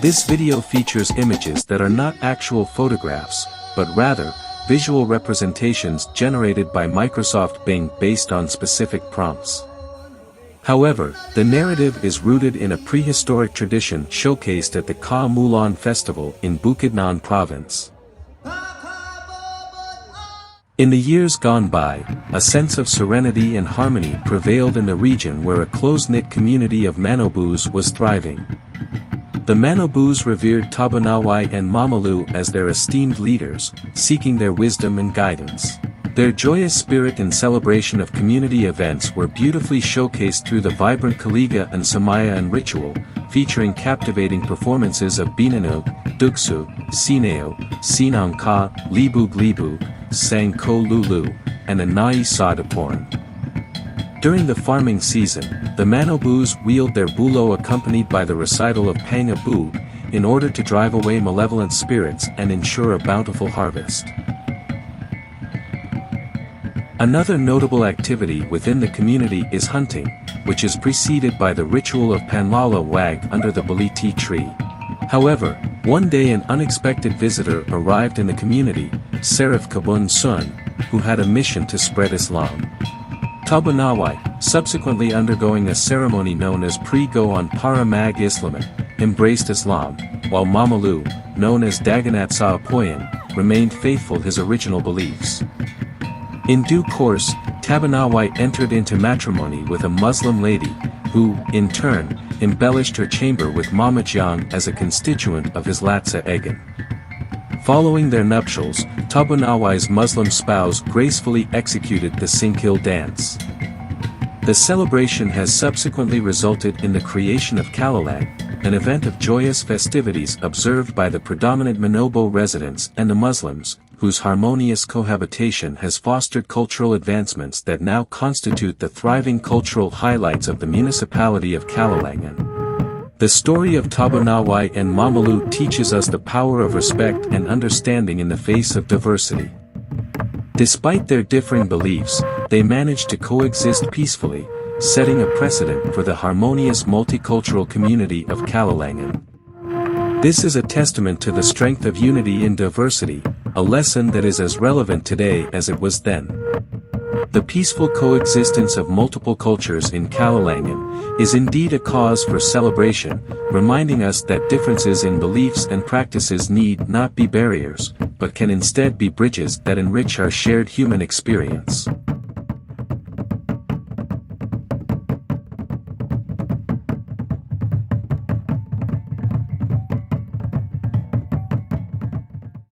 This video features images that are not actual photographs, but rather, visual representations generated by Microsoft Bing based on specific prompts. However, the narrative is rooted in a prehistoric tradition showcased at the KALILANG festival in Bukidnon province. In the years gone by, a sense of serenity and harmony prevailed in the region where a close-knit community of Manobos was thriving. The Manobos revered Tabunaway and Mamalu as their esteemed leaders, seeking their wisdom and guidance. Their joyous spirit and celebration of community events were beautifully showcased through the vibrant KALILANG and Samayan ritual, featuring captivating performances of Binanog, Dugsu, Sineo, Sinangka, Libug, Sangko Lulu, and Anai Sadaporn. During the farming season, the Manobos wield their bulo accompanied by the recital of Pangabug, in order to drive away malevolent spirits and ensure a bountiful harvest. Another notable activity within the community is hunting, which is preceded by the ritual of Panlala Wag under the Baliti tree. However, one day an unexpected visitor arrived in the community, Sariff Cabun-suan, who had a mission to spread Islam. Tabunaway, subsequently undergoing a ceremony known as Pre-Go para Mag Islaman, embraced Islam, while Mamalu, known as Daganat sa Apoyan, remained faithful his original beliefs. In due course, Tabunaway entered into matrimony with a Muslim lady, who, in turn, embellished her chamber with Mamajang as a constituent of his Latsa Egan. Following their nuptials, Tabunaway's Muslim spouse gracefully executed the Singkil dance. The celebration has subsequently resulted in the creation of KALILANG, an event of joyous festivities observed by the predominant Manobo residents and the Muslims, whose harmonious cohabitation has fostered cultural advancements that now constitute the thriving cultural highlights of the municipality of KALILANG. The story of Tabunaway and Mamalu teaches us the power of respect and understanding in the face of diversity. Despite their differing beliefs, they managed to coexist peacefully, setting a precedent for the harmonious multicultural community of KALILANG. This is a testament to the strength of unity in diversity, a lesson that is as relevant today as it was then. The peaceful coexistence of multiple cultures in KALILANG is indeed a cause for celebration, reminding us that differences in beliefs and practices need not be barriers, but can instead be bridges that enrich our shared human experience.